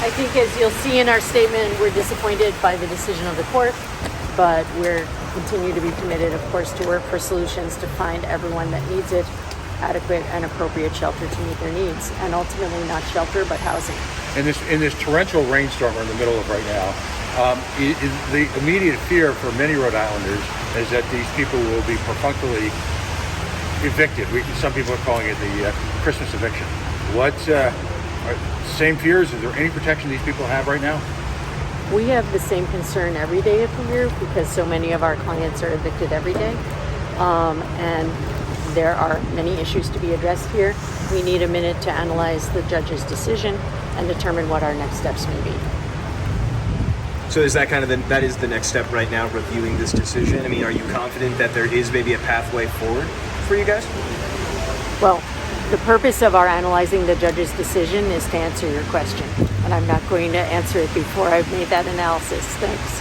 I think as you'll see in our statement, we're disappointed by the decision of the court, but we're continue to be committed, of course, to work for solutions to find everyone that needs it adequate and appropriate shelter to meet their needs, and ultimately not shelter, but housing. In this torrential rainstorm we're in the middle of right now, the immediate fear for many Rhode Islanders is that these people will be perfunctorily evicted. Some people are calling it the Christmas eviction. Same fears? Is there any protection these people have right now? We have the same concern every day at Premier because so many of our clients are evicted every day. And there are many issues to be addressed here. We need a minute to analyze the judge's decision and determine what our next steps may be. So is that that is the next step right now, reviewing this decision? I mean, are you confident that there is maybe a pathway forward for you guys? Well, the purpose of our analyzing the judge's decision is to answer your question, and I'm not going to answer it before I've made that analysis. Thanks.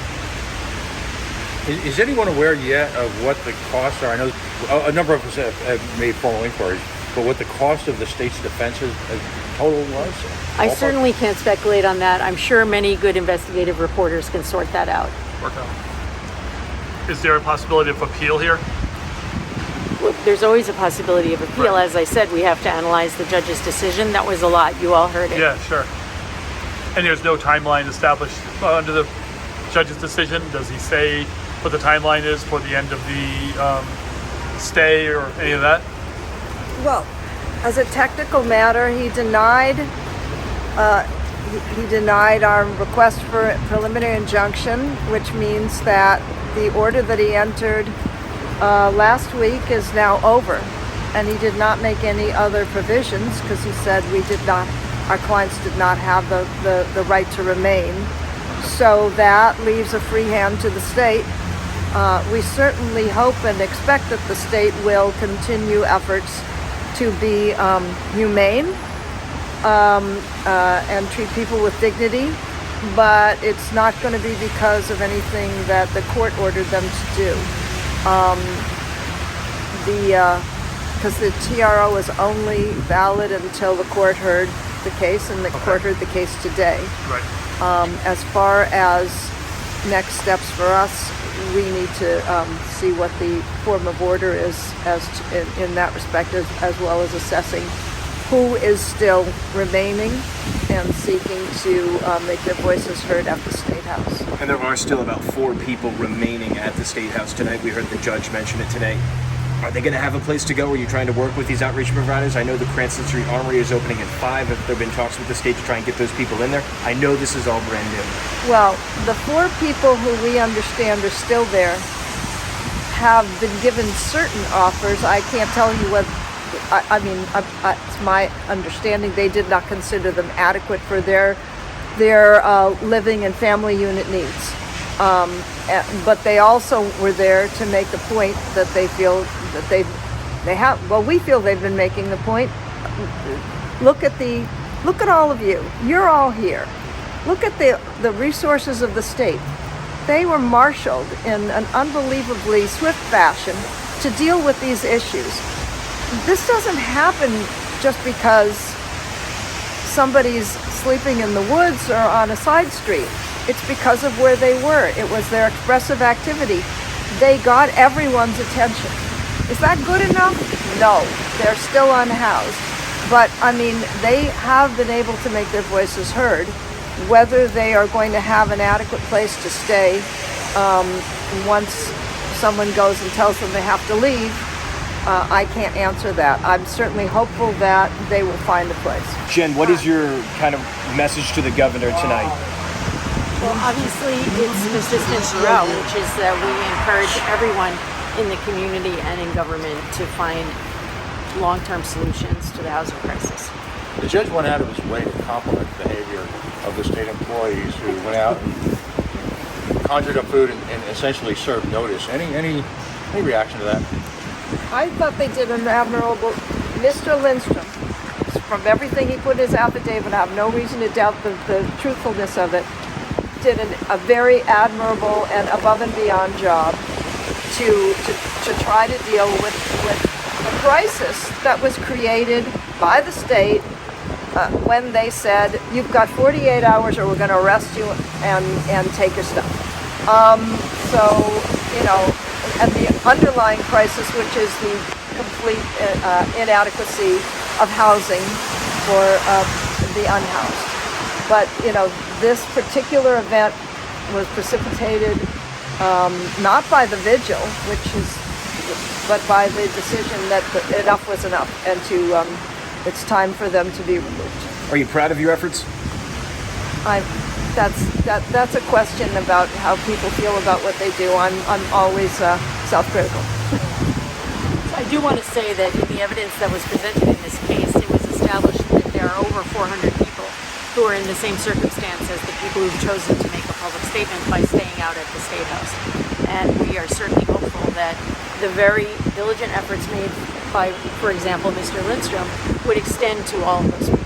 Is anyone aware yet of what the costs are? I know a number of us have made formal inquiries, but what the cost of the state's defense total was? I certainly can't speculate on that. I'm sure many good investigative reporters can sort that out. Is there a possibility of appeal here? Well, there's always a possibility of appeal. Right. As I said, we have to analyze the judge's decision. That was a lot. You all heard it. Yeah, sure. And there's no timeline established under the judge's decision? Does he say what the timeline is for the end of the stay or any of that? Well, as a technical matter, he denied our request for a preliminary injunction, which means that the order that he entered last week is now over, and he did not make any other provisions because he said our clients did not have the right to remain. So that leaves a free hand to the state. We certainly hope and expect that the state will continue efforts to be humane and treat people with dignity, but it's not going to be because of anything that the court ordered them to do. Because the TRO is only valid until the court heard the case, and the court heard the case today. Right. As far as next steps for us, we need to see what the form of order is in that respect, as well as assessing who is still remaining and seeking to make their voices heard at the State House. And there are still about 4 people remaining at the State House tonight. We heard the judge mention it today. Are they going to have a place to go? Are you trying to work with these outreach providers? I know the Cranston Street Armory is opening at 5. Have there been talks with the state to try and get those people in there? I know this is all brand new. Well, the 4 people who we understand are still there have been given certain offers. I can't tell you what. It's my understanding they did not consider them adequate for their living and family unit needs. But they also were there to make the point that they feel that they have. Well, we feel they've been making the point. Look at all of you. You're all here. Look at the resources of the state. They were marshaled in an unbelievably swift fashion to deal with these issues. This doesn't happen just because somebody's sleeping in the woods or on a side street. It's because of where they were. It was their expressive activity. They got everyone's attention. Is that good enough? No, they're still unhoused. But they have been able to make their voices heard. Whether they are going to have an adequate place to stay once someone goes and tells them they have to leave, I can't answer that. I'm certainly hopeful that they will find a place. Jen, what is your kind of message to the governor tonight? Well, obviously, it's consistent throughout, which is that we encourage everyone in the community and in government to find long-term solutions to the housing crisis. The judge went out of his way to compliment the behavior of the state employees who went out and conjured up food and essentially served notice. Any reaction to that? I thought they did an admirable. Mr. Lindstrom, from everything he put in his affidavit, I have no reason to doubt the truthfulness of it, did a very admirable and above and beyond job to try to deal with a crisis that was created by the state when they said, you've got 48 hours or we're going to arrest you and take your stuff. So, you know, and the underlying crisis, which is the complete inadequacy of housing for the unhoused. But, you know, this particular event was precipitated not by the vigil, but by the decision that enough was enough, and it's time for them to be removed. Are you proud of your efforts? That's a question about how people feel about what they do. I'm always self-critical. I do want to say that in the evidence that was presented in this case, it was established that there are over 400 people who are in the same circumstance as the people who've chosen to make a public statement by staying out at the State House. And we are certainly hopeful that the very diligent efforts made by, for example, Mr. Lindstrom would extend to all of those people.